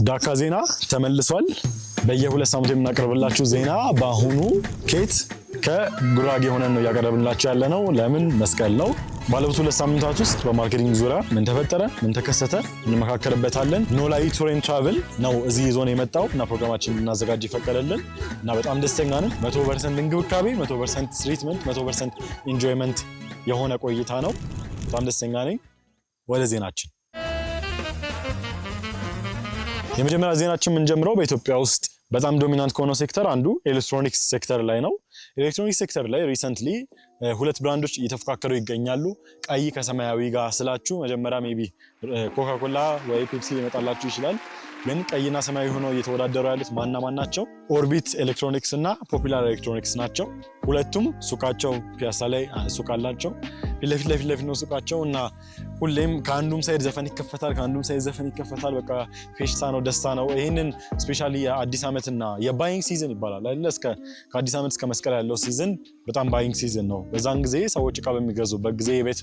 ዳካ ዜና ተመልሷል። በየሁለት ሳምንት የምናቀርብላችሁ ዜና በአሁኑ ኬት ከጉራጌ ሆነን ነው ያቀርብላችሁ ያለነው። ለምን መስቀል ነው። ባለፉት ሁለት ሳምንታት ውስጥ በማርኬቲንግ ዙሪያ ምን ተፈጠረ ምን ተከሰተ እንመካከርበታለን። ኖላዊ ቱር ኤንድ ትራቭል ነው እዚህ ይዞን የመጣው እና ፕሮግራማችንን እናዘጋጅ ይፈቀደልን እና በጣም ደስተኛ ነን። 100% እንክብካቤ 100% ትሪትመንት 100% ኢንጆይመንት የሆነ ቆይታ ነው። በጣም ደስተኛ ነኝ። ወደ ዜናችን የመጀመሪያ ዜናችን የምንጀምረው በኢትዮጵያ ውስጥ በጣም ዶሚናንት ከሆነው ሴክተር አንዱ ኤሌክትሮኒክስ ሴክተር ላይ ነው። ኤሌክትሮኒክስ ሴክተር ላይ ሪሰንትሊ ሁለት ብራንዶች እየተፎካከሩ ይገኛሉ። ቀይ ከሰማያዊ ጋር ስላችሁ መጀመሪያ ሜቢ ኮካኮላ ወይ ፔፕሲ ሊመጣላችሁ ይችላል። ግን ቀይና ሰማያዊ ሆነው እየተወዳደሩ ያሉት ማና ማን ናቸው? ኦርቢት ኤሌክትሮኒክስ እና ፖፑላር ኤሌክትሮኒክስ ናቸው። ሁለቱም ሱቃቸው ፒያሳ ላይ ሱቅ አላቸው። ፊት ለፊት ነው ሱቃቸው እና ሁሌም ከአንዱም ሳይድ ዘፈን ይከፈታል ከአንዱም ሳይድ ዘፈን ይከፈታል። በቃ ፌሽታ ነው ደስታ ነው። ይሄንን ስፔሻሊ የአዲስ ዓመትና የባይንግ ሲዝን ይባላል አይደል? ከአዲስ ዓመት እስከ መስቀል ያለው ሲዝን በጣም ባይንግ ሲዝን ነው። በዛን ጊዜ ሰዎች እቃ በሚገዙበት ጊዜ የቤት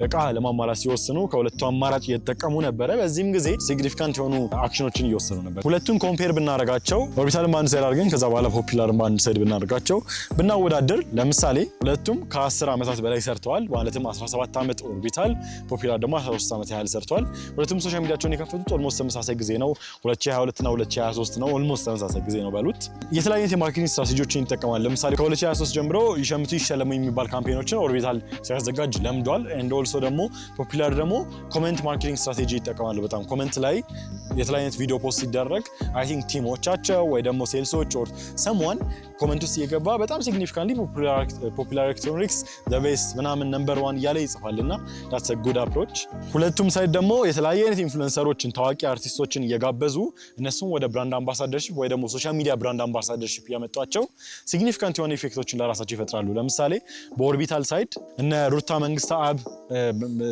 እቃ ለማሟላት ሲወስኑ ከሁለቱ አማራጭ እየተጠቀሙ ነበረ። በዚህም ጊዜ ሲግኒፊካንት የሆኑ አክሽኖችን እየወሰኑ ነበር። ሁለቱን ኮምፔር ብናደርጋቸው ኦርቢታልን በአንድ ሳይድ አድርገን ከዛ በኋላ ፖፑላርን በአንድ ሳይድ ብናደርጋቸው ብናወዳደር ለምሳሌ ሁለቱም ከ10 ዓመታት በላይ ሰርተዋል። ማለትም 17 ዓመት ኦርቢታል፣ ፖፑላር ደግሞ 13 ዓመት ያህል ሰርተዋል። ሁለቱም ሶሻል ሚዲያቸውን የከፈቱት ኦልሞስት ተመሳሳይ ጊዜ ነው። 2022 እና 2023 ነው። ኦልሞስት ተመሳሳይ ጊዜ ነው በሉት። የተለያዩ የማርኬቲንግ ስትራቴጂዎችን ይጠቀማል። ለምሳሌ ከ2023 ጀምሮ ይሸምቱ ይሸለሙ የሚባል ካምፔኖችን ኦርቢታል ሲያዘጋጅ ለምዷል። ኤንድ ኦልሶ ደግሞ ፖፑላር ደግሞ ኮሜንት ማርኬቲንግ ስትራቴጂ ይጠቀማሉ። በጣም ኮሜንት ላይ የተለያዩ ቪዲዮ ፖስት ሲደረግ አይ ቲንክ ቲሞቻቸው ወይ ደግሞ ሴልሶች ኦር ሰምዋን ኮሜንት ውስጥ እየገባ በጣም ሲግኒፊካንትሊ ፖፑላር ኤሌክትሮኒክስ ዘ ቤስት ምናምን ነምበር 1 እያለ ይጽፋልና that's a good approach። ሁለቱም ሳይድ ደግሞ የተለያየ አይነት ኢንፍሉዌንሰሮችን ታዋቂ አርቲስቶችን እየጋበዙ እነሱም ወደ ብራንድ አምባሳደርሺፕ ወይ ደግሞ ሶሻል ሚዲያ ብራንድ አምባሳደርሺፕ ያመጧቸው ሲግኒፊካንት የሆነ ኢፌክቶችን ለራሳቸው ይፈጥራሉ። ለምሳሌ በኦርቢታል ሳይድ እነ ሩታ መንግስት አብ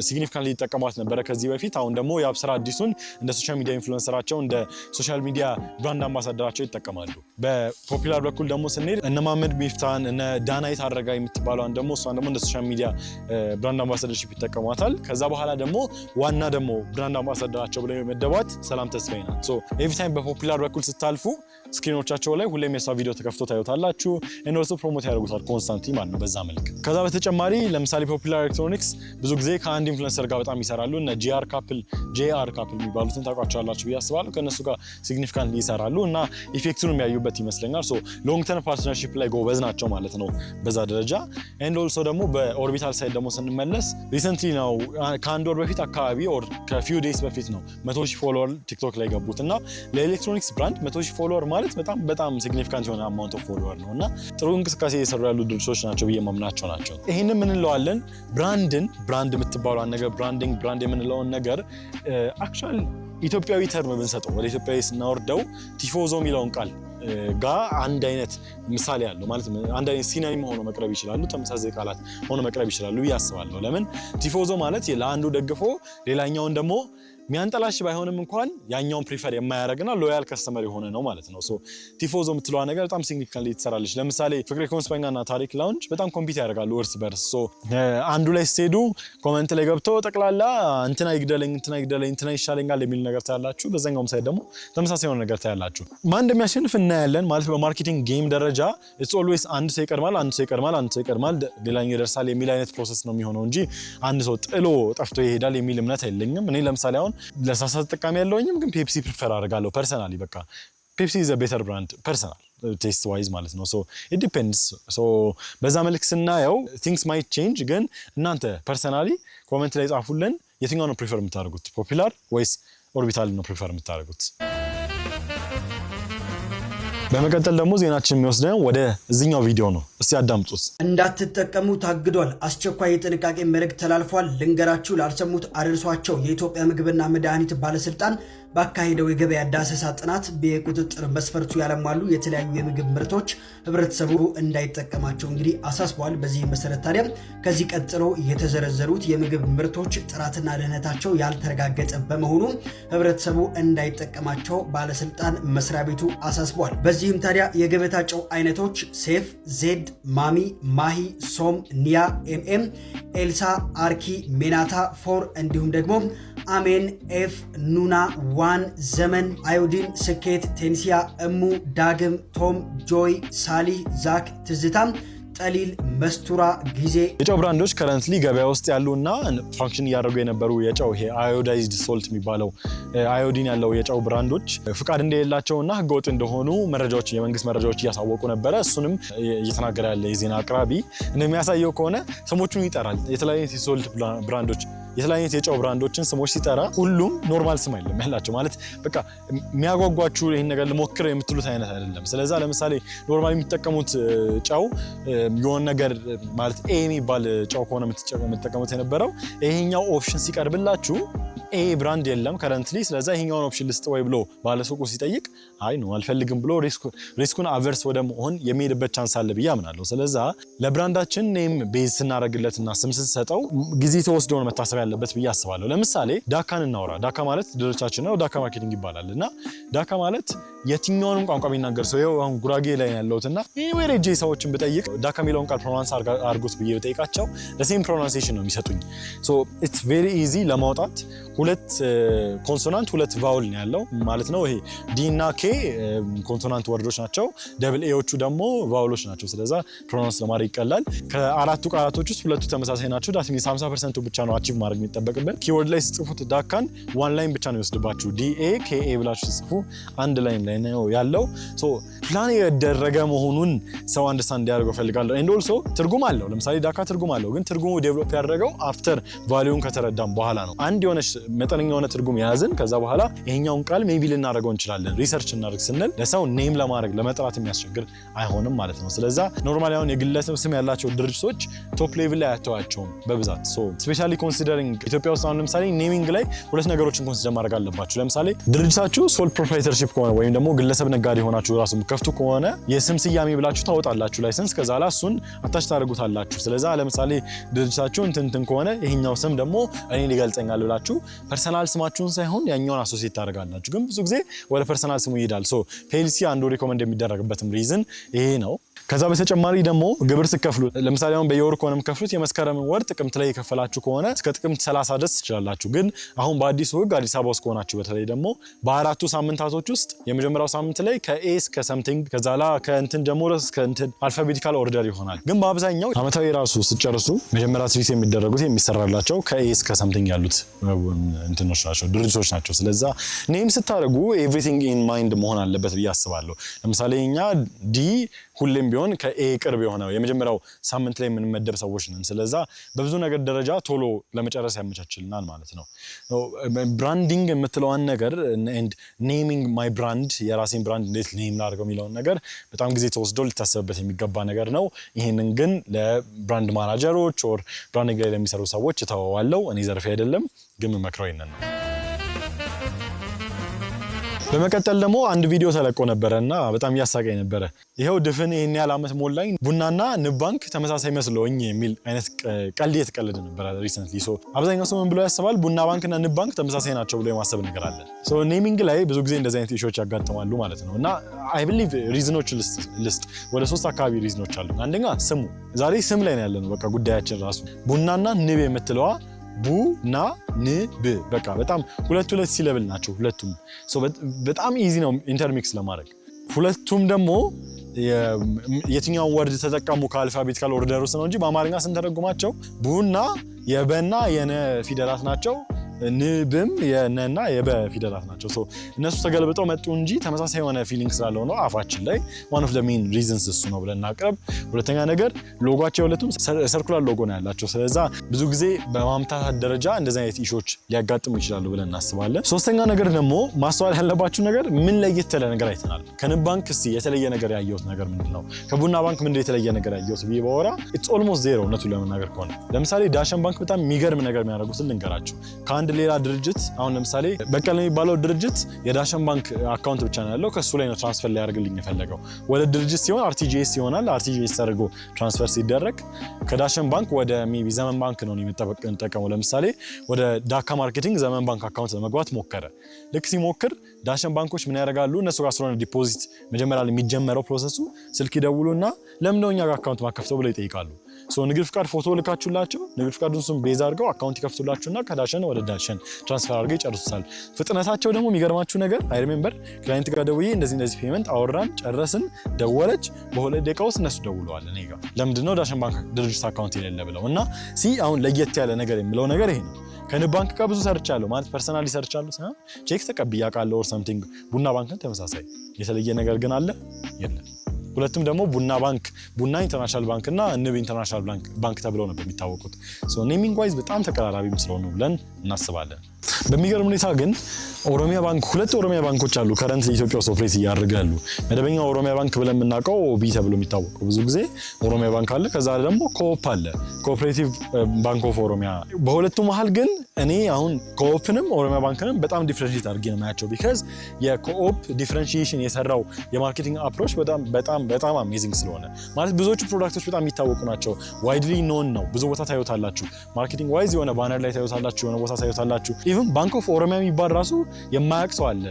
ሲግኒፊካንትሊ ይጠቀሟት ነበረ ከዚህ በፊት። አሁን ደግሞ የአብስራ አዲሱን እንደ ሶሻል ሚዲያ ኢንፍሉዌንሰራቸው እንደ ሶሻል ሚዲያ ብራንድ አምባሳደራቸው ይጠቀማሉ። በፖፑላር በኩል ደግሞ ስንሄድ እነ ማመድ ሚፍታን እነ ዳናይት አረጋ የምትባለዋን ደግሞ እሷን ደግሞ እንደ ሶሻል ሚዲያ ብራንድ አምባሳደርሺፕ ይጠቀሟታል። ከዛ በኋላ ደግሞ ዋና ደግሞ ብራንድ አምባሳደራቸው ብለው የመደቧት ሰላም ተስፋዬ ናት። ሶ ኤቭሪ ታይም በፖፑላር በኩል ስታልፉ ስክሪኖቻቸው ላይ ሁሌም የሷ ቪዲዮ ተከፍቶ ታዩታላችሁ። እነሱ ፕሮሞት ያደርጉታል ኮንስታንትሊ ማለት ነው በዛ መልክ። ከዛ በተጨማሪ ለምሳሌ ፖፑላር ኤሌክትሮኒክስ ብዙ ጊዜ ከአንድ ኢንፍሉዌንሰር ጋር በጣም ይሰራሉ። እነ ጂአር ካፕል የሚባሉትን ታውቋቸዋላችሁ ብዬ አስባለሁ። ከነሱ ጋር ሲግኒፊካንትሊ ይሰራሉ እና ኢፌክቱን የሚያዩበት ይመስለኛል። ሶ ሎንግ ተርም ፓርትነርሺፕ ላይ ጎበዝ ናቸው ማለት ነው በዛ ደረጃ። ኤንድ ኦልሶ ደግሞ በኦርቢታል ሳይድ ደግሞ ስንመለስ ሪሰንትሊ ነው ከአንድ ወር በፊት አካባቢ ኦር ከፊው ዴይስ በፊት ነው 100,000 ፎሎወር ቲክቶክ ላይ ገቡት እና ለኤሌክትሮኒክስ ብራንድ 100,000 ፎሎወር ማለት በጣም ሲግኒፊካንት የሆነ አማውንት ኦፍ ፎሎወር ነው እና ጥሩ እንቅስቃሴ እየሰሩ ያሉ ድርጅቶች ናቸው ብዬ ማምናቸው ናቸው። ይሄንን ምን እንለዋለን? ብራንድ የምትባለው ነገር ብራንድ የምንለውን ነገር አክቹዋሊ ኢትዮጵያዊ ተርም ብንሰጠው ወደ ኢትዮጵያዊ ስናወርደው ቲፎዞ የሚለውን ቃል ጋር አንድ አይነት ምሳሌ ያለው ማለት አንድ አይነት ሲኖኒም ሆኖ መቅረብ ይችላሉ። ተመሳሳይ ቃላት ሆኖ መቅረብ ይችላሉ ብዬ አስባለሁ። ለምን ቲፎዞ ማለት ለአንዱ ደግፎ ሌላኛውን ደግሞ ሚያንጠላሽ ባይሆንም እንኳን ያኛውን ፕሪፈር የማያደርግና ሎያል ከስተመር የሆነ ነው ማለት ነው። ሶ ቲፎዞ የምትለዋ ነገር በጣም ሲግኒፊካንትሊ ትሰራለች። ለምሳሌ ፍቅሬ ኮንስፓኛና ታሪክ ላውንጅ በጣም ኮምፒት ያደርጋሉ እርስ በርስ። ሶ አንዱ ላይ ስትሄዱ ኮሜንት ላይ ገብቶ ጠቅላላ እንትና ይግደለኝ እንትና ይሻለኛል የሚል ነገር ታያላችሁ። በዛኛውም ሳይድ ደግሞ ተመሳሳይ የሆነ ነገር ታያላችሁ። ማን እንደሚያሸንፍ እናያለን ማለት በማርኬቲንግ ጌም ደረጃ ኢትስ ኦልዌይስ አንድ ሰው ይቀድማል ሌላኛው ይደርሳል የሚል አይነት ፕሮሰስ ነው የሚሆነው እንጂ አንድ ሰው ጥሎ ጠፍቶ ይሄዳል የሚል እምነት የለኝም። እኔ ለምሳሌ አሁን ለሳሳ ተጠቃሚ ያለውኝም ግን ፔፕሲ ፕሪፈር አደርጋለሁ ፐርሰናሊ። በቃ ፔፕሲ ኢዝ አ ቤተር ብራንድ ፐርሰናል ቴስት ዋይዝ ማለት ነው። ሶ ኢት ዲፔንድስ። ሶ በዛ መልክ ስናየው ቲንግስ ማይት ቼንጅ። ግን እናንተ ፐርሰናሊ ኮሜንት ላይ ጻፉልን። የትኛው ነው ፕሪፈር የምታደርጉት? ፖፑላር ወይስ ኦርቢታል ነው ፕሪፈር የምታደርጉት? በመቀጠል ደግሞ ዜናችን የሚወስደን ወደ እዚህኛው ቪዲዮ ነው። እስቲ አዳምጡት። እንዳትጠቀሙ ታግዷል። አስቸኳይ የጥንቃቄ መልእክት ተላልፏል። ልንገራችሁ ላልሰሙት አድርሷቸው። የኢትዮጵያ ምግብና መድኃኒት ባለስልጣን ባካሄደው የገበያ ዳሰሳ ጥናት በቁጥጥር መስፈርቱ ያለማሉ የተለያዩ የምግብ ምርቶች ህብረተሰቡ እንዳይጠቀማቸው እንግዲህ አሳስቧል። በዚህ መሰረት ታዲያ ከዚህ ቀጥሎ የተዘረዘሩት የምግብ ምርቶች ጥራትና ደህንነታቸው ያልተረጋገጠ በመሆኑ ህብረተሰቡ እንዳይጠቀማቸው ባለስልጣን መስሪያ ቤቱ አሳስቧል። በዚህም ታዲያ የገበታ ጨው አይነቶች ሴፍ፣ ዜድ፣ ማሚ፣ ማሂ፣ ሶም፣ ኒያ፣ ኤምኤም፣ ኤልሳ፣ አርኪ፣ ሜናታ፣ ፎር እንዲሁም ደግሞ አሜን፣ ኤፍ፣ ኑና፣ ዋን፣ ዘመን፣ አዮዲን፣ ስኬት፣ ቴንሲያ፣ እሙ፣ ዳግም፣ ቶም፣ ጆይ፣ ሳሊ፣ ዛክ፣ ትዝታም፣ ጠሊል፣ መስቱራ፣ ጊዜ የጨው ብራንዶች ከረንትሊ ገበያ ውስጥ ያሉና ፋንክሽን እያደረጉ የነበሩ የጨው ይሄ አዮዳይዝድ ሶልት የሚባለው አዮዲን ያለው የጨው ብራንዶች ፍቃድ እንደሌላቸውና ህገወጥ እንደሆኑ መረጃዎች የመንግስት መረጃዎች እያሳወቁ ነበረ። እሱንም እየተናገረ ያለ የዜና አቅራቢ እንደሚያሳየው ከሆነ ስሞቹን ይጠራል። የተለያዩ የሶልት ብራንዶች የተለያዩ የጨው ብራንዶችን ስሞች ሲጠራ ሁሉም ኖርማል ስም አይደለም ያላቸው። ማለት በቃ የሚያጓጓችሁ ይሄን ነገር ልሞክር የምትሉት አይነት አይደለም። ስለዚህ ለምሳሌ ኖርማል የሚጠቀሙት ጨው የሆነ ነገር ማለት ኤ የሚባል ጨው ከሆነ የምትጠቀሙት የነበረው ይሄኛው ኦፕሽን ሲቀርብላችሁ ኤ ብራንድ የለም ከረንትሊ፣ ስለዚህ ይሄኛውን ኦፕሽን ልስጥ ወይ ብሎ ባለሱቁ ሲጠይቅ አይ ነው አልፈልግም ብሎ ሪስኩን አቨርስ ወደ መሆን የሚሄድበት ቻንስ አለ ብዬ አምናለሁ። ስለዚህ ለብራንዳችን ኔም ቤዝ ስናደርግለትና ስም ስንሰጠው ጊዜ ተወስዶ ነው መታሰብ ያለበት ብዬ አስባለሁ። ለምሳሌ ዳካን እናውራ። ዳካ ማለት ድርጅታችን ነው። ዳካ ማርኬቲንግ ይባላል እና ዳካ ማለት የትኛውንም ቋንቋ የሚናገር ሰው ይኸው አሁን ጉራጌ ላይ ያለውትና ወይ ሬጄ ሰዎችን ብጠይቅ ዳካ የሚለውን ቃል ፕሮናንስ አድርጉት ብዬ ብጠይቃቸው ለሴም ፕሮናንሴሽን ነው የሚሰጡኝ። ሶ ኢትስ ቬሪ ኢዚ ለማውጣት ሁለት ኮንሶናንት ሁለት ቫውል ነው ያለው ማለት ነው። ይሄ ዲ እና ኬ ኮንሶናንት ወርዶች ናቸው። ደብል ኤዎቹ ደግሞ ቫውሎች ናቸው። ስለዛ ፕሮናንስ ለማድረግ ይቀላል። ከአራቱ ቃላቶች ውስጥ ሁለቱ ተመሳሳይ ናቸው። ዳት ሚንስ 50% ብቻ ነው አቺቭ ማድረግ የሚጠበቅበት። ኪወርድ ላይ ጽፉት ዳካን ዋን ላይን ብቻ ነው ይወስድባችሁ። ዲኤ ኬኤ ብላችሁ ጽፉ አንድ ላይን ላይ ነው ያለው። ሶ ፕላን የተደረገ መሆኑን ሰው አንደርስታንድ እንዲያደርገው ፈልጋለሁ። ኤንድ ኦልሶ ትርጉም አለው። ለምሳሌ ዳካ ትርጉም አለው፣ ግን ትርጉሙ ዴቨሎፕ ያደረገው አፍተር ቫልዩን ከተረዳም በኋላ ነው። አንድ የሆነች መጠነኛ የሆነ ትርጉም የያዝን ከዛ በኋላ ይሄኛውን ቃል ሜቢ ልናደርገው እንችላለን። ሪሰርች እናደርግ ስንል ለሰው ኔም ለማድረግ ለመጥራት የሚያስቸግር አይሆንም ማለት ነው። ስለዛ ኖርማሊ አሁን የግለሰብ ስም ያላቸው ድርጅቶች ቶፕ ሌቭል ላይ አያተዋቸውም በብዛት። ሶ ስፔሻሊ ኮንሲደሪንግ ኢትዮጵያ ውስጥ አሁን ለምሳሌ ኔሚንግ ላይ ሁለት ነገሮችን ኮንሲደር ማድረግ አለባችሁ። ለምሳሌ ድርጅታችሁ ሶል ፕሮፕራይተርሺፕ ከሆነ ወይም ደግሞ ግለሰብ ነጋዴ ሆናችሁ ራሱ ከፍቱ ከሆነ የስም ስያሜ ብላችሁ ታወጣላችሁ ላይሰንስ። ከዛ ላይ እሱን አታች ታደርጉታላችሁ። ስለዛ ለምሳሌ ድርጅታችሁ እንትን ከሆነ ይሄኛው ስም ደግሞ እኔን ይገልጸኛል ብላችሁ ፐርሰናል ስማችሁን ሳይሆን ያኛውን አሶሲየት ታደርጋላችሁ። ግን ብዙ ጊዜ ወደ ፐርሰናል ስሙ ይሄዳል። ሶ ፒኤልሲ አንዱ ሪኮመንድ የሚደረግበትም ሪዝን ይሄ ነው። ከዛ በተጨማሪ ደግሞ ግብር ስከፍሉ ለምሳሌ አሁን በየወር ከሆነ የምትከፍሉት የመስከረምን ወር ጥቅምት ላይ የከፈላችሁ ከሆነ እስከ ጥቅምት 30 ድረስ ትችላላችሁ። ግን አሁን በአዲሱ ሕግ አዲስ አበባ ውስጥ ከሆናችሁ በተለይ ደግሞ በአራቱ ሳምንታቶች ውስጥ የመጀመሪያው ሳምንት ላይ ከኤ እስከ ሰምቲንግ ከዛ ላ ከእንትን ጀምሮ እስከ እንትን አልፋቤቲካል ኦርደር ይሆናል። ግን በአብዛኛው አመታዊ ራሱ ስጨርሱ መጀመሪያ ትሪት የሚደረጉት የሚሰራላቸው ከኤ እስከ ሰምቲንግ ያሉት እንትኖች ናቸው ድርጅቶች ናቸው። ስለዛ ኔም ስታደርጉ ኤቭሪቲንግ ኢን ማይንድ መሆን አለበት ብዬ አስባለሁ። ለምሳሌ እኛ ዲ ሁሌም ቢሆን ከኤ ቅርብ የሆነው የመጀመሪያው ሳምንት ላይ የምንመደብ ሰዎች ነን። ስለዛ በብዙ ነገር ደረጃ ቶሎ ለመጨረስ ያመቻችልናል ማለት ነው። ብራንዲንግ የምትለዋን ነገር ኤንድ ኔሚንግ ማይ ብራንድ የራሴን ብራንድ እንዴት ኔም ላድርገው የሚለውን ነገር በጣም ጊዜ ተወስዶ ሊታሰብበት የሚገባ ነገር ነው። ይህንን ግን ለብራንድ ማናጀሮች ኦር ብራንዲንግ ላይ ለሚሰሩ ሰዎች እተወዋለሁ። እኔ ዘርፌ አይደለም፣ ግን መክረው ይነን ነው። በመቀጠል ደግሞ አንድ ቪዲዮ ተለቆ ነበረና በጣም ያሳቀኝ ነበረ። ይሄው ድፍን ይሄን ያህል አመት ሞላኝ ቡናና ንብ ባንክ ተመሳሳይ መስሎኝ የሚል አይነት ቀልድ የተቀለደ ነበር ሪሰንትሊ። ሶ አብዛኛው ሰው ምን ብሎ ያስባል? ቡና ባንክና ንብ ባንክ ተመሳሳይ ናቸው ብሎ የማሰብ ነገር አለ። ሶ ኔሚንግ ላይ ብዙ ጊዜ እንደዚህ አይነት ኢሹዎች ያጋጥማሉ ማለት ነው። እና አይ ቢሊቭ ሪዝኖች ልስጥ ወደ 3 አካባቢ ሪዝኖች አሉ። አንደኛ ስሙ። ዛሬ ስም ላይ ነው ያለነው። በቃ ጉዳያችን ራሱ ቡናና ንብ የምትለዋ ቡና ንብ በቃ በጣም ሁለት ሲለብል ናቸው ሁለቱም። በጣም ኢዚ ነው ኢንተርሚክስ ለማድረግ። ሁለቱም ደግሞ የትኛውን ወርድ ተጠቀሙ ከአልፋቤቲካል ኦርደር ውስጥ ነው እንጂ በአማርኛ ስንተረጉማቸው ቡና የበና የነ ፊደላት ናቸው፣ ንብም የነና የበ ፊደላት ናቸው። ሶ እነሱ ተገልብጠው መጡ እንጂ ተመሳሳይ የሆነ ፊሊንግ ስላለው ነው አፋችን ላይ one of the main reasons እሱ ነው ብለን እናቅርብ። ሁለተኛ ነገር ሎጓቸው ሁለቱም ሰርኩላር ሎጎ ነው ያላቸው። ስለዛ ብዙ ጊዜ በማምታታት ደረጃ እንደዚህ አይነት ኢሹዎች ሊያጋጥሙ ይችላሉ ብለን እናስባለን። ሶስተኛ ነገር ደግሞ ማስተዋል ያለባችሁ ነገር ምን ለየት ያለ ነገር አይተናል። ከንብ ባንክ እስቲ የተለየ ነገር ያየሁት ነገር ምንድነው? ከቡና ባንክ ምንድነው የተለየ ነገር ያየሁት ብዬ ባወራ it's almost zero እውነቱን ለመናገር ከሆነ። ለምሳሌ ዳሸን ባንክ በጣም የሚገርም ነገር የሚያደርጉትን ልንገራችሁ። ከአንድ ሌላ ድርጅት አሁን ለምሳሌ በቀለ የሚባለው ድርጅት የዳሸን ባንክ አካውንት ብቻ ነው ያለው። ከሱ ላይ ነው ትራንስፈር ሊያደርግልኝ የፈለገው። ወደ ድርጅት ሲሆን አርቲጂኤስ ይሆናል። አርቲጂኤስ ተደርጎ ትራንስፈር ሲደረግ ከዳሸን ባንክ ወደ ሜቢ ዘመን ባንክ ነው የሚጠቀመው። ለምሳሌ ወደ ዳካ ማርኬቲንግ ዘመን ባንክ አካውንት ለመግባት ሞከረ። ልክ ሲሞክር ዳሸን ባንኮች ምን ያደርጋሉ? እነሱ ጋር ስለሆነ ዲፖዚት መጀመሪያ ላይ የሚጀመረው ፕሮሰሱ ስልክ ይደውሉና ለምን ነው እኛ ጋር አካውንት ማከፍተው ብለው ይጠይቃሉ። ሶ ንግድ ፍቃድ ፎቶ ልካችሁላቸው ንግድ ፍቃዱን ስም ቤዝ አድርገው አካውንት ይከፍቱላችሁና ከዳሸን ወደ ዳሸን ትራንስፈር አድርገው ይጨርሱታል። ፍጥነታቸው ደግሞ የሚገርማችሁ ነገር አይ ሪሜምበር ክላይንት ጋር ደውዬ እንደዚህ ፔመንት አወራን ጨረስን፣ ደወለች በሁለት ደቂቃ ውስጥ እነሱ ደውለዋል እኔ ጋር። ለምንድነው ዳሸን ባንክ ድርጅት አካውንት የሌለ ብለው እና አሁን ለየት ያለ ነገር የሚለው ነገር ይሄ ነው። ከንብ ባንክ ጋር ብዙ ሰርቻለሁ ማለት ፐርሰናሊ ሰርቻለሁ ሳይሆን ቼክ ተቀብያ ቃለው ኦር ሰምቲንግ። ቡና ባንክን ተመሳሳይ የተለየ ነገር ግን አለ የለም። ሁለቱም ደግሞ ቡና ኢንተርናሽናል ባንክ እና ንብ ኢንተርናሽናል ባንክ ተብለው ነበር የሚታወቁት። ሶ ኔሚንግ ዋይዝ በጣም ተቀራራቢም ስለሆኑ ብለን እናስባለን። በሚገርም ሁኔታ ግን ኦሮሚያ ባንክ ሁለት ኦሮሚያ ባንኮች አሉ ከረንት ኢትዮጵያ ውስጥ ኦፕሬት እያደረጉ ያሉ። መደበኛ ኦሮሚያ ባንክ ብለን የምናውቀው ኦቢ ተብሎ የሚታወቀው ብዙ ጊዜ ኦሮሚያ ባንክ አለ። ከዛ ደግሞ ኮኦፕ አለ፣ ኮኦፕሬቲቭ ባንክ ኦፍ ኦሮሚያ። በሁለቱ መሀል ግን እኔ አሁን ኮኦፕንም ኦሮሚያ ባንክንም በጣም ዲፍረንሺየት አድርጌ ነው የማያቸው። ቢካዝ የኮኦፕ ዲፍረንሺዬሽን የሰራው የማርኬቲንግ አፕሮች በጣም አሜዚንግ ስለሆነ ማለት ብዙዎቹ ፕሮዳክቶች በጣም የሚታወቁ ናቸው። ዋይድሊ ኖን ነው። ብዙ ቦታ ታዩታላችሁ። ማርኬቲንግ ዋይዝ የሆነ ባነር ላይ ታዩታላችሁ፣ የሆነ ቦታ ታዩታላችሁ። ኢቭን ባንክ ኦፍ ኦሮሚያ የሚባል ራሱ የማያውቅ ሰው አለ።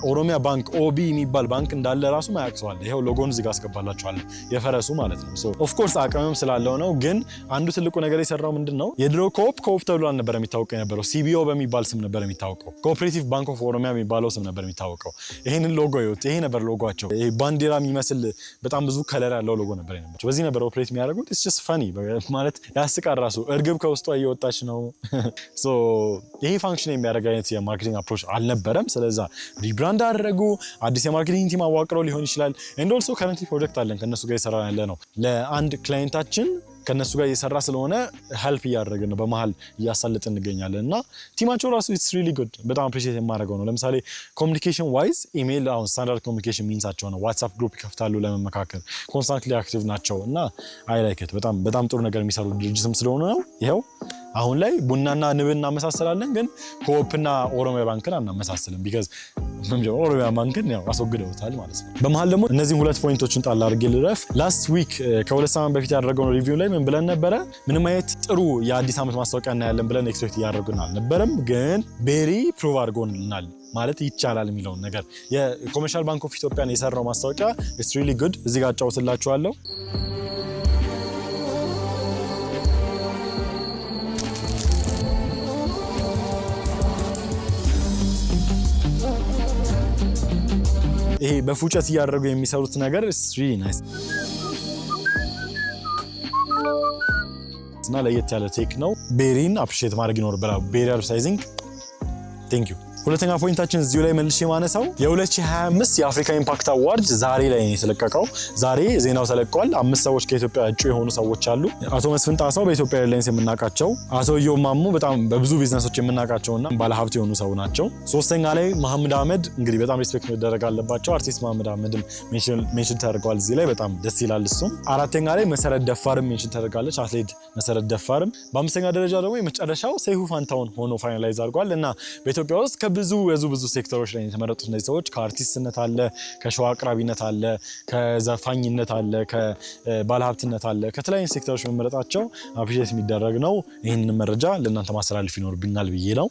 ኦሮሚያ ባንክ ኦቢ የሚባል ባንክ እንዳለ ራሱ ማያውቅ ሰው አለ። ይሄው ሎጎን እዚህ ጋር አስገባላችኋለሁ የፈረሱ ማለት ነው። ሶ ኦፍ ኮርስ አቅምም ስላለው ነው። ግን አንዱ ትልቁ ነገር የሰራው ምንድነው የድሮ ኮኦፕ ተብሎ አልነበረ የሚታወቀው የነበረው፣ ሲቢኦ በሚባል ስም ነበር የሚታወቀው። ኮኦፕሬቲቭ ባንክ ኦፍ ኦሮሚያ የሚባለው ስም ነበር የሚታወቀው። ይሄንን ሎጎ ይወጥ ይሄ ነበር ሎጎአቸው። ይሄ ባንዲራ የሚመስል በጣም ብዙ ከለር ያለው ሎጎ ነበር የነበረው። በዚህ ነበር ኦፕሬት የሚያደርጉት። ኢትስ ጀስት ፈኒ ማለት ያስቃል ራሱ። እርግብ ከውስጧ እየወጣች ነው። ሶ ይሄ ፋንክሽን የሚያደርግ አይነት የማርኬቲንግ አፕሮች አልነበረም። ስለዛ ሪብራንድ አደረጉ። አዲስ የማርኬቲንግ ቲም አዋቅረው ሊሆን ይችላል። ኤንድ ኦልሶ ከረንትሊ ፕሮጀክት አለን ከነሱ ጋር እየሰራ ያለ ነው። ለአንድ ክላይንታችን ከነሱ ጋር እየሰራ ስለሆነ ሄልፕ እያደረግን ነው፣ በመሀል እያሳለጥን እንገኛለን እና ቲማቸው ራሱ ኢትስ ሪሊ ጉድ። በጣም አፕሪሺየት የማደርገው ነው። ለምሳሌ ኮሚኒኬሽን ዋይዝ ኢሜይል አሁን ስታንዳርድ ኮሚኒኬሽን ሚንሳቸው ነው። ዋትስአፕ ግሩፕ ይከፍታሉ ለመመካከል፣ ኮንስታንትሊ አክቲቭ ናቸው እና አይ ላይክ ኢት። በጣም ጥሩ ነገር የሚሰሩ ድርጅትም ስለሆነ ነው። ይኸው አሁን ላይ ቡናና ንብን እናመሳሰላለን፣ ግን ኮኦፕና ኦሮሚያ ባንክን አናመሳስልም። ቢካዝ ኦሮሚያ ባንክን ያው አስወግደውታል ማለት ነው። በመሀል ደግሞ እነዚህ ሁለት ፖይንቶችን ጣል አድርጌ ልረፍ። ላስት ዊክ ከሁለት ሳምንት በፊት ያደረገው ሪቪው ላይ ምን ብለን ነበረ? ምንም አይነት ጥሩ የአዲስ ዓመት ማስታወቂያ እናያለን ብለን ኤክስፔክት እያደረግን አልነበረም፣ ግን ቤሪ ፕሩቭ አድርጎልናል ማለት ይቻላል የሚለውን ነገር። የኮመርሻል ባንክ ኦፍ ኢትዮጵያን የሰራው ማስታወቂያ ኢትስ ሪሊ ጉድ። እዚህ ጋር አጫውትላችኋለሁ። ይሄ በፉጨት እያደረጉ የሚሰሩት ነገር ኢትስ ሪሊ ናይስ እና ለየት ያለ ቴክ ነው። ቤሪን አፕሪሺየት ማድረግ ይኖርብናል። ቤሪ አድቨርታይዚንግ ቴንክ ዩ። ሁለተኛ ፖይንታችን እዚሁ ላይ መልሼ ማነሳው የ2025 የአፍሪካ ኢምፓክት አዋርድ ዛሬ ላይ ነው የተለቀቀው። ዛሬ ዜናው ተለቋል። 5 ሰዎች ከኢትዮጵያ እጩ የሆኑ ሰዎች አሉ። አቶ መስፍን ጣሰው በኢትዮጵያ ኤርላይንስ የምናውቃቸው፣ አቶ ኢዮብ ማሞ በጣም በብዙ ቢዝነሶች የምናውቃቸውና ባለሀብት የሆኑ ሰው ናቸው። ሶስተኛ ላይ መሐመድ አህመድ እንግዲህ በጣም ሪስፔክት መደረግ አለባቸው። አርቲስት መሐመድ አህመድም ሜንሽን ተደርገዋል እዚህ ላይ በጣም ደስ ይላል እሱም። አራተኛ ላይ መሰረት ደፋርም ሜንሽን ተደርጋለች፣ አትሌት መሰረት ደፋርም። በአምስተኛ ደረጃ ደግሞ የመጨረሻው ሰይፉ ፋንታውን ሆኖ ፋይናላይዝ አድርጓል እና በኢትዮጵያ ውስጥ ብዙ ሴክተሮች ላይ የተመረጡት እነዚህ ሰዎች ከአርቲስትነት አለ፣ ከሸዋ አቅራቢነት አለ፣ ከዘፋኝነት አለ፣ ከባለሀብትነት አለ፣ ከተለያዩ ሴክተሮች መመረጣቸው አፕሪሼት የሚደረግ ነው። ይህንን መረጃ ለእናንተ ማስተላለፍ ይኖርብኛል ብዬ ነው።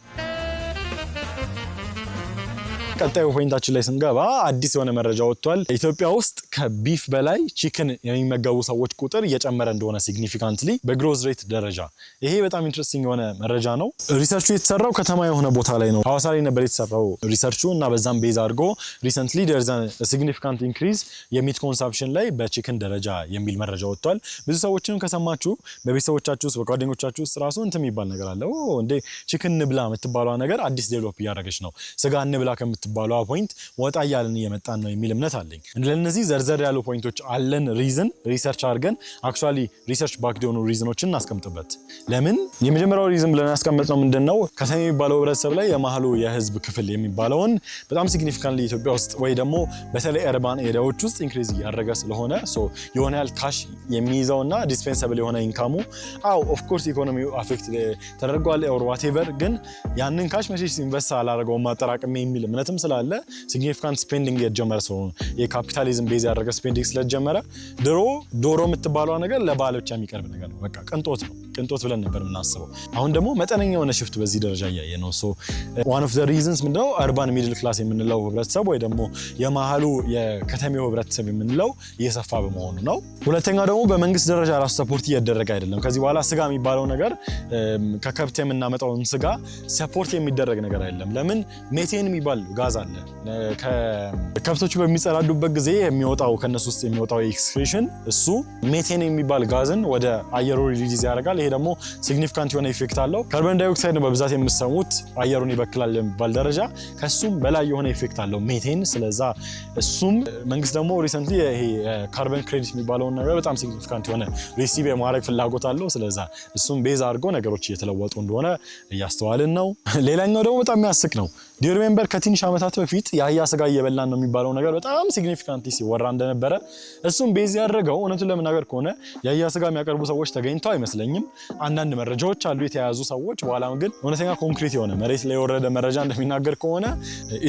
ቀጣዩ ፖይንታችን ላይ ስንገባ አዲስ የሆነ መረጃ ወጥቷል። ኢትዮጵያ ውስጥ ከቢፍ በላይ ቺክን የሚመገቡ ሰዎች ቁጥር እየጨመረ እንደሆነ ሲግኒፊካንትሊ በግሮዝ ሬት ደረጃ። ይሄ በጣም ኢንትረስቲንግ የሆነ መረጃ ነው። ሪሰርቹ የተሰራው ከተማ የሆነ ቦታ ላይ ነው፣ ሐዋሳ ላይ ነበር የተሰራው ሪሰርቹ እና በዛም ቤዝ አድርጎ ሪሰንትሊ there's a significant increase የሚት ኮንሳምፕሽን ላይ በቺክን ደረጃ የሚል መረጃ ወጥቷል። ብዙ ሰዎችንም ከሰማችሁ በቤተሰቦቻችሁ ውስጥ በጓደኞቻችሁ ውስጥ ራሱ እንትን የሚባል ነገር አለ። እንዴ ቺክን እንብላ የምትባለው ነገር አዲስ ዴቨሎፕ እያደረገች ነው፣ ስጋ እንብላ ባለው ፖይንት ወጣ ያለን እየመጣን ነው የሚል እምነት አለኝ። ለነዚህ ዘርዘር ያሉ ፖይንቶች አለን ሪዝን ሪሰርች አድርገን አክቹአሊ ሪሰርች ባክ የሆኑ ሪዝኖችን እናስቀምጥበት። ለምን የመጀመሪያው ሪዝን ብለን ያስቀመጥነው ምንድነው ከተማ የሚባለው ህብረተሰብ ላይ የመሃሉ የህዝብ ክፍል የሚባለውን በጣም ሲግኒፊካንትሊ ኢትዮጵያ ውስጥ ወይ ደግሞ በተለይ አርባን ኤሪያዎች ውስጥ ኢንክሪዝ እያደረገ ስለሆነ የሆነ ያህል ካሽ የሚይዘውና ዲስፔንሰብል የሆነ ኢንካሙ ኦፍ ኮርስ ኢኮኖሚው አፌክት ተደርጓል ኦር ዋቴቨር፣ ግን ያንን ካሽ መቼስ ኢንቨስት አላደረገውም ማጠራቀም የሚል እምነትም ስላለ ሲግኒፊካንት ስፔንዲንግ የጀመረ ስለሆነ የካፒታሊዝም ቤዝ ያደረገ ስፔንዲንግ ስለጀመረ ዶሮ የምትባለው ነገር ለባህል ብቻ የሚቀርብ ነገር ነው። በቃ ቅንጦት ነው። ቅንጦት ብለን ነበር የምናስበው። አሁን ደግሞ መጠነኛ የሆነ ሽፍት በዚህ ደረጃ እያየ ነው። ሶ ዋን ኦፍ ዘ ሪዝንስ ምንድነው አርባን ሚድል ክላስ የምንለው ህብረተሰብ ወይ ደግሞ የመሃሉ የከተሜው ህብረተሰብ የምንለው እየሰፋ በመሆኑ ነው። ሁለተኛው ደግሞ በመንግስት ደረጃ ራሱ ሰፖርት እያደረገ አይደለም። ከዚህ በኋላ ስጋ የሚባለው ነገር ከከብት የምናመጣውን ስጋ ሰፖርት የሚደረግ ነገር አይደለም። ለምን ሜቴን የሚባል ጋዝ አለ። ከከብቶቹ በሚጸዳዱበት ጊዜ የሚወጣው ከነሱ ውስጥ የሚወጣው ኤክስክሬሽን እሱ ሜቴን የሚባል ጋዝን ወደ አየሩ ሪሊዝ ያደርጋል። ይሄ ደግሞ ሲግኒፊካንት የሆነ ኢፌክት አለው። ካርቦን ዳይኦክሳይድ በብዛት የምትሰሙት አየሩን ይበክላል የሚባል ደረጃ ከሱም በላይ የሆነ ኢፌክት አለው ሜቴን። ስለዛ እሱም መንግስት ደግሞ ሪሰንትሊ ይሄ ካርቦን ክሬዲት የሚባለውን ነገር በጣም ሲግኒፊካንት የሆነ ሪሲቭ የማድረግ ፍላጎት አለው። ስለዛ እሱም ቤዝ አድርጎ ነገሮች እየተለወጡ እንደሆነ እያስተዋልን ነው። ሌላኛው ደግሞ በጣም የሚያስቅ ነው። ዲዩ ሪሜምበር ከትንሽ ዓመታት በፊት የአህያ ስጋ እየበላን ነው የሚባለው ነገር በጣም ሲግኒፊካንትሊ ሲወራ እንደነበረ እሱም ቤዝ ያደረገው እውነቱን ለመናገር ከሆነ የአህያ ስጋ የሚያቀርቡ ሰዎች ተገኝተው አይመስለኝም። አንዳንድ መረጃዎች አሉ የተያዙ ሰዎች፣ በኋላ ግን እውነተኛ ኮንክሪት የሆነ መሬት ላይ የወረደ መረጃ እንደሚናገር ከሆነ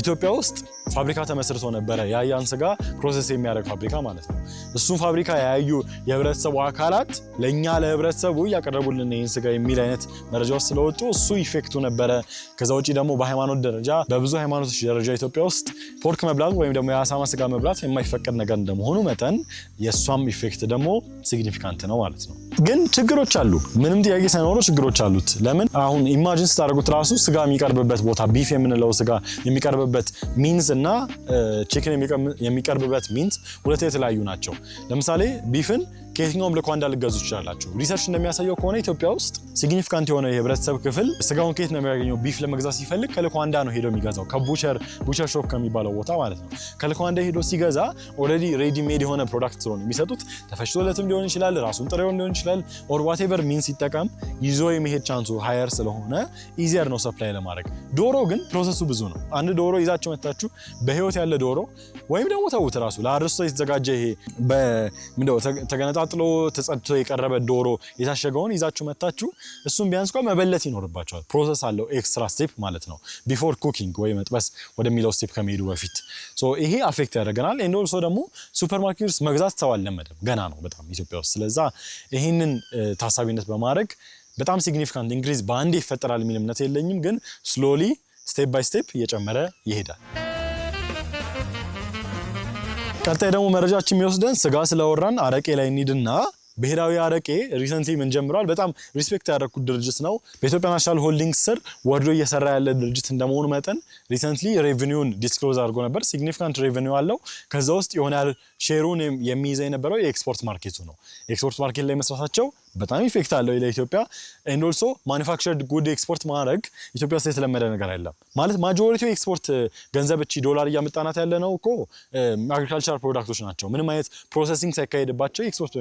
ኢትዮጵያ ውስጥ ፋብሪካ ተመስርቶ ነበረ፣ የአህያን ስጋ ፕሮሰስ የሚያደርግ ፋብሪካ ማለት ነው። እሱም ፋብሪካ ያዩ የህብረተሰቡ አካላት ለእኛ ለህብረተሰቡ እያቀረቡልን ይህን ስጋ የሚል አይነት መረጃዎች ስለወጡ እሱ ኢፌክቱ ነበረ። ከዛ ውጭ ደግሞ በሃይማኖት ደረጃ በብዙ ሃይማኖቶች ደረጃ ኢትዮጵያ ውስጥ ፖርክ መብላት ወይም ደግሞ የአሳማ ስጋ መብላት የማይፈቀድ ነገር እንደመሆኑ መጠን የእሷም ኢፌክት ደግሞ ሲግኒፊካንት ነው ማለት ነው። ግን ችግሮች አሉ፣ ምንም ጥያቄ ሳይኖረው ችግሮች አሉት። ለምን አሁን ኢማጂን ስታደርጉት ራሱ ስጋ የሚቀርብበት ቦታ ቢፍ የምንለው ስጋ የሚቀርብበት ሚንስ እና ቺክን የሚቀርብበት ሚንስ ሁለት የተለያዩ ናቸው። ለምሳሌ ቢፍን ከየትኛውም ልኳንዳ ልገዙ ይችላላችሁ። ሪሰርች እንደሚያሳየው ከሆነ ኢትዮጵያ ውስጥ ሲግኒፊካንት የሆነ የህብረተሰብ ክፍል ስጋውን ከየት ነው የሚያገኘው? ቢፍ ለመግዛት ሲፈልግ ከልኳንዳ ነው ሄዶ የሚገዛው፣ ከቡቸር ሾፕ ከሚባለው ቦታ ማለት ነው። ከልኳንዳ ሄዶ ሲገዛ ኦልሬዲ ሬዲ ሜድ የሆነ ፕሮዳክት ስለሆነ የሚሰጡት ተፈጭቶለትም ሊሆን ይችላል፣ ራሱን ጥሬውን ሊሆን ይችላል፣ ኦር ዋቴቨር ሚንስ ሲጠቀም ይዞ የመሄድ ቻንሱ ሃየር ስለሆነ ኢዚየር ነው ሰፕላይ ለማድረግ። ዶሮ ግን ፕሮሰሱ ብዙ ነው። አንድ ዶሮ ይዛችሁ መታችሁ በህይወት ያለ ዶሮ ወይም ደግሞ ተውት ራሱ ለአርስቶ የተዘጋጀ ይሄ ተገነጣጥሎ ተጸድቶ የቀረበ ዶሮ የታሸገውን ይዛችሁ መታችሁ እሱም ቢያንስ እንኳን መበለት ይኖርባቸዋል። ፕሮሰስ አለው፣ ኤክስትራ ስቴፕ ማለት ነው። ቢፎር ኩኪንግ ወይ መጥበስ ወደሚለው ስቴፕ ከመሄዱ በፊት ይሄ አፌክት ያደርገናል። ኤንድ ኦልሶ ደግሞ ሱፐርማርኬት ውስጥ መግዛት ሰው አልለመደም፣ ገና ነው በጣም ኢትዮጵያ ውስጥ። ስለዛ ይህንን ታሳቢነት በማድረግ በጣም ሲግኒፊካንት ኢንክሪዝ በአንዴ ይፈጠራል የሚል እምነት የለኝም፣ ግን ስሎሊ ስቴፕ ባይ ስቴፕ እየጨመረ ይሄዳል። ቀጣይ ደግሞ መረጃችን የሚወስደን ስጋ ስለወራን አረቄ ላይ እንሂድና ብሔራዊ አረቄ ሪሰንትሊ ምን ጀምሯል። በጣም ሪስፔክት ያደረኩት ድርጅት ነው። በኢትዮጵያ ናሽናል ሆልዲንግስ ስር ወርዶ እየሰራ ያለ ድርጅት እንደመሆኑ መጠን ሪሰንትሊ ሬቨኒውን ዲስክሎዝ አድርጎ ነበር። ሲግኒፊካንት ሬቨኒው አለው። ከዛ ውስጥ የሆነ ሼሩን የሚይዘው የነበረው የኤክስፖርት ማርኬቱ ነው። ኤክስፖርት ማርኬት ላይ መስራታቸው በጣም ኢፌክት አለው ለኢትዮጵያ። ኤንድ ኦልሶ ማኒፋክቸርድ ጉድ ኤክስፖርት ማድረግ ኢትዮጵያ ውስጥ የተለመደ ነገር አይደለም። ማለት ማጆሪቲው ኤክስፖርት ገንዘብ እቺ ዶላር እያመጣናት ያለ ነው እኮ አግሪካልቸራል ፕሮዳክቶች ናቸው። ምንም አይነት ፕሮሰሲንግ ሳይካሄድባቸው ኤክስፖርት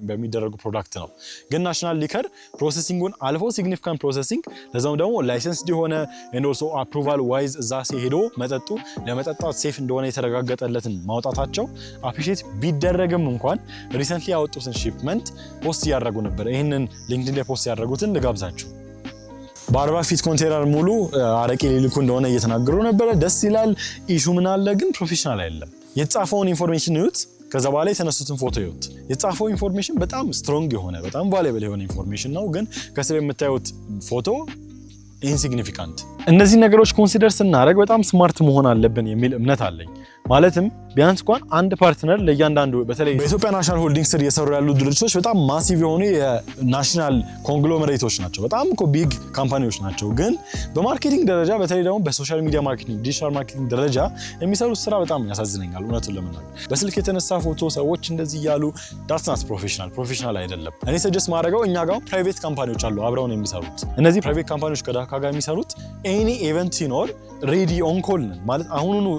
በሚደረጉ ፕሮዳክት ነው። ግን ናሽናል ሊከር ፕሮሰሲንጉን አልፎ ሲግኒፊካንት ፕሮሰሲንግ ለዛም ደግሞ ላይሰንስድ የሆነ ኤንድ ኦልሶ አፕሩቫል ዋይዝ እዛ ሲሄዶ መጠጡ ለመጠጣት ሴፍ እንደሆነ የተረጋገጠለትን ማውጣታቸው አፕሪሺየት ቢደረግም እንኳን ሪሰንትሊ ያወጡትን ሺፕመንት ፖስት እያደረጉ ነበር። ይህንን ሊንክድኢን ላይ ፖስት ያደረጉትን ልጋብዛችሁ። በ40 ፊት ኮንቴነር ሙሉ አረቄ ሊልኩ እንደሆነ እየተናገሩ ነበረ። ደስ ይላል። ኢሹ ምን አለ ግን ፕሮፌሽናል አይደለም። የተጻፈውን ኢንፎርሜሽን ይዩት፣ ከዛ በኋላ የተነሱትን ፎቶ ይዩት። የተጻፈው ኢንፎርሜሽን በጣም ስትሮንግ የሆነ በጣም ቫሉዌብል የሆነ ኢንፎርሜሽን ነው፣ ግን ከስር የምታዩት ፎቶ ኢንሲግኒፊካንት። እነዚህ ነገሮች ኮንሲደር ስናደርግ በጣም ስማርት መሆን አለብን የሚል እምነት አለኝ። ማለትም ቢያንስ እንኳን አንድ ፓርትነር ለእያንዳንዱ በተለይ በኢትዮጵያ ናሽናል ሆልዲንግ ስር እየሰሩ ያሉ ድርጅቶች በጣም ማሲቭ የሆኑ የናሽናል ኮንግሎመሬቶች ናቸው። በጣም እኮ ቢግ ካምፓኒዎች ናቸው። ግን በማርኬቲንግ ደረጃ በተለይ ደግሞ በሶሻል ሚዲያ ማርኬቲንግ፣ ዲጂታል ማርኬቲንግ ደረጃ የሚሰሩት ስራ በጣም ያሳዝነኛል እውነቱን ለመናገር። በስልክ የተነሳ ፎቶ ሰዎች እንደዚህ እያሉ ዳትስ ናት ፕሮፌሽናል አይደለም። እኔ ሰጀስት ማድረገው እኛ ጋር ፕራይቬት ካምፓኒዎች አሉ አብረውን የሚሰሩት። እነዚህ ፕራይቬት ካምፓኒዎች ከዳካ ጋር የሚሰሩት ኤኒ ኢቨንት ሲኖር ሬዲ ኦን ኮል ነን ማለት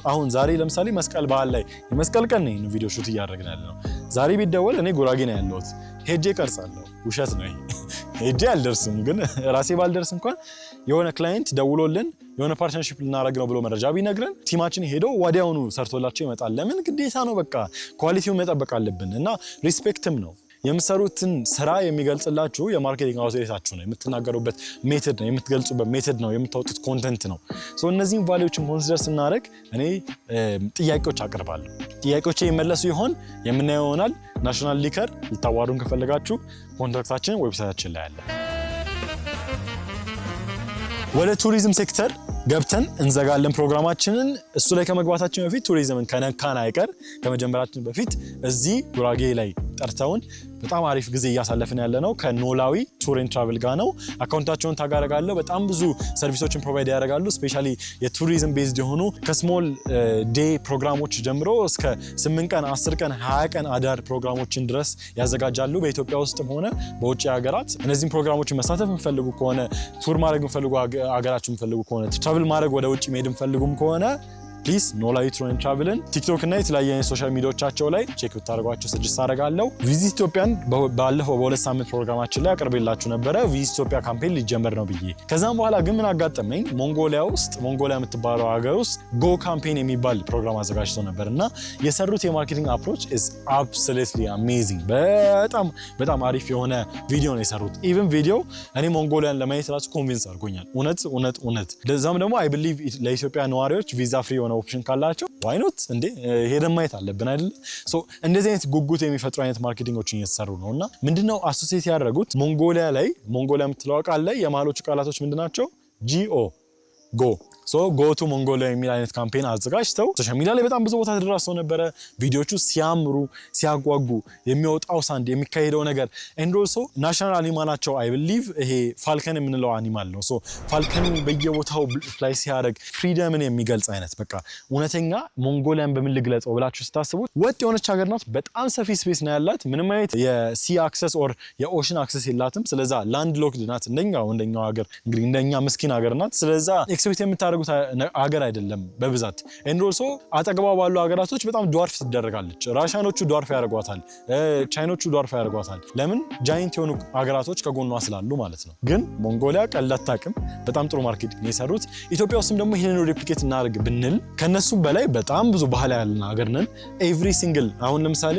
አሁን ዛሬ ለምሳሌ መስቀል በዓል ላይ የመስቀል ቀን ነው ቪዲዮ ሹት እያደረግን ያለ ነው። ዛሬ ቢደወል እኔ ጉራጌ ነው ያለሁት ሄጄ ቀርጻለሁ። ውሸት ነው ሄጄ አልደርስም፣ ግን ራሴ ባልደርስ እንኳን የሆነ ክላይንት ደውሎልን የሆነ ፓርትነርሺፕ ልናደርግ ነው ብሎ መረጃ ቢነግረን ቲማችን ሄዶ ወዲያውኑ ሰርቶላቸው ይመጣል። ለምን ግዴታ ነው፣ በቃ ኳሊቲውን መጠበቅ አለብን እና ሪስፔክትም ነው። የምትሰሩትን ስራ የሚገልጽላችሁ የማርኬቲንግ አውትሌታችሁ ነው፣ የምትናገሩበት ሜተድ ነው፣ የምትገልጹበት ሜተድ ነው፣ የምታወጡት ኮንተንት ነው። እነዚህን ቫልዩዎችን ኮንሲደር ስናደርግ እኔ ጥያቄዎች አቀርባለሁ። ጥያቄዎች ይመለሱ ይሆን የምናየው ይሆናል። ናሽናል ሊከር ልታዋሩን ከፈለጋችሁ ኮንታክታችን ዌብሳይታችን ላይ አለ። ወደ ቱሪዝም ሴክተር ገብተን እንዘጋለን ፕሮግራማችንን። እሱ ላይ ከመግባታችን በፊት ቱሪዝምን ከነካን አይቀር ከመጀመራችን በፊት እዚህ ጉራጌ ላይ ጠርተውን በጣም አሪፍ ጊዜ እያሳለፍን ያለነው ከኖላዊ ቱር ኤንድ ትራቭል ጋር ነው። አካውንታቸውን ታጋረጋለሁ። በጣም ብዙ ሰርቪሶችን ፕሮቫይድ ያደርጋሉ። ስፔሻሊ የቱሪዝም ቤዝድ የሆኑ ከስሞል ዴይ ፕሮግራሞች ጀምሮ እስከ 8 ቀን 10 ቀን 20 ቀን አዳር ፕሮግራሞችን ድረስ ያዘጋጃሉ በኢትዮጵያ ውስጥም ሆነ በውጭ ሀገራት። እነዚህም ፕሮግራሞችን መሳተፍ የምፈልጉ ከሆነ ቱር ማድረግ የምፈልጉ ሀገራችሁ የምፈልጉ ከሆነ ትራቭል ማድረግ ወደ ውጭ መሄድ የምፈልጉም ከሆነ ፕሊዝ ኖላዊ ቱር ኤንድ ትራቭልን ቲክቶክ እና የተለያየ ሶሻል ሚዲያዎቻቸው ላይ ቼክ ብታደርጓቸው ሰጀስት አደርጋለሁ። ቪዚት ኢትዮጵያን ባለፈው በ2 ሳምንት ፕሮግራማችን ላይ አቅርቤላችሁ ነበረ ቪዚት ኢትዮጵያ ካምፔን ሊጀመር ነው ብዬ። ከዛም በኋላ ግን ምን አጋጠመኝ፣ ሞንጎሊያ የምትባለው ሀገር ውስጥ ጎ ካምፔን የሚባል ፕሮግራም አዘጋጅተው ነበር እና የሰሩት የማርኬቲንግ አፕሮች ኢዝ አብሶሉትሊ አሜዚንግ። በጣም አሪፍ የሆነ ቪዲዮ ነው የሰሩት። ኢቭን ቪዲዮ እኔ ሞንጎሊያን ለማየት ራሱ ኮንቪንስ አድርጎኛል። እውነት ለዛም ደግሞ አይ ቢሊቭ ለኢትዮጵያ ነዋሪዎች ቪዛ ፍሪ ኦፕሽን ካላቸው ዋይ ኖት እንዴ ሄደን ማየት አለብን አይደል? ሶ እንደዚህ አይነት ጉጉት የሚፈጥሩ አይነት ማርኬቲንጎችን እየተሰሩ ነውና ምንድነው አሶሲዬት ያደረጉት ሞንጎሊያ የምትለው ቃል ላይ የመሃሎቹ ቃላቶች ምንድናቸው? ጎ ጎ ቱ ሞንጎሊያ የሚል አይነት ካምፔን አዘጋጅተው ሶሻል ሚዲያ ላይ በጣም ብዙ ቦታ ተደራርሰው ነበረ። ቪዲዮቹ ሲያምሩ ሲያጓጉ፣ የሚወጣው ሳንድ የሚካሄደው ነገር ኤንድ ኦልሶ ናሽናል አኒማላቸው አይ ቢሊቭ ይሄ ፋልከን የምንለው አኒማል ነው። ሶ ፋልከንን በየቦታው ፍላይ ሲያደርግ ፍሪደምን የሚገልጽ አይነት በቃ እውነተኛ ሞንጎሊያን በምን ልግለጸው ብላችሁ ስታስቡት ወጥ የሆነች ሀገር ናት። በጣም ሰፊ ስፔስ ነው ያላት። ምንም አይነት የሲ አክሰስ ኦር የኦሽን አክሰስ የላትም። ስለዛ ላንድ ሎክድ ናት። እንደኛው ሀገር እንግዲህ እንደኛ ምስኪን ሀገር ናት። ስለዛ ኤክስፔክት የምታደርጉት ሀገር አይደለም በብዛት ኤንድ ኦልሶ አጠገቧ ባሉ ሀገራቶች በጣም ዷርፍ ትደረጋለች። ራሻኖቹ ዷርፍ ያደርጓታል፣ ቻይኖቹ ዷርፍ ያደርጓታል። ለምን? ጃይንት የሆኑ ሀገራቶች ከጎኗ ስላሉ ማለት ነው። ግን ሞንጎሊያ ቀልድ አታውቅም። በጣም ጥሩ ማርኬቲንግ የሰሩት። ኢትዮጵያ ውስጥም ደግሞ ይሄንን ሬፕሊኬት እናደርግ ብንል ከነሱም በላይ በጣም ብዙ ባህል ያለን ሀገር ነን። ኤቭሪ ሲንግል አሁን ለምሳሌ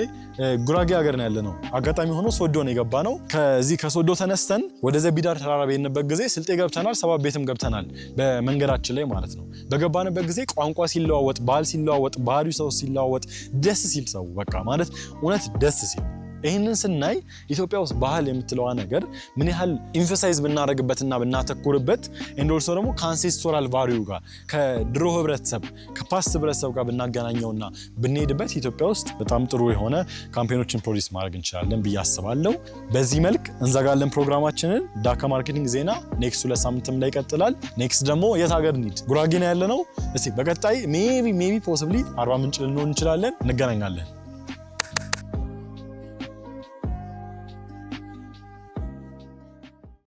ጉራጌ ሀገር ነው ያለነው። አጋጣሚ ሆኖ ሶዶ ነው የገባ ነው። ከዚህ ከሶዶ ተነስተን ወደ ዘቢዳር ተራራ በሄድንበት ጊዜ ስልጤ ገብተናል፣ ሰባት ቤትም ገብተናል በመንገዳችን ላይ ማለት ነው። በገባንበት ጊዜ ቋንቋ ሲለዋወጥ፣ ባህል ሲለዋወጥ፣ ባህሪው ሰው ሲለዋወጥ ደስ ሲል ሰው በቃ ማለት እውነት ደስ ሲል ይህንን ስናይ ኢትዮጵያ ውስጥ ባህል የምትለዋ ነገር ምን ያህል ኢንፈሳይዝ ብናደርግበትና ብናተኩርበት ኤንድ ኦልሶ ደግሞ ከአንሴስቶራል ቫልዩ ጋር ከድሮ ህብረተሰብ ከፓስት ህብረተሰብ ጋር ብናገናኘውና ብንሄድበት ኢትዮጵያ ውስጥ በጣም ጥሩ የሆነ ካምፔኖችን ፕሮዲስ ማድረግ እንችላለን ብዬ አስባለሁ። በዚህ መልክ እንዘጋለን ፕሮግራማችንን። ዳካ ማርኬቲንግ ዜና ኔክስት 2 ሳምንትም ላይ ይቀጥላል። ኔክስት ደግሞ የት ሀገር እንሂድ? ጉራጌ ነው ያለነው። እስቲ በቀጣይ ሜቢ ፖሲብሊ አርባ ምንጭ ልንሆን እንችላለን። እንገናኛለን።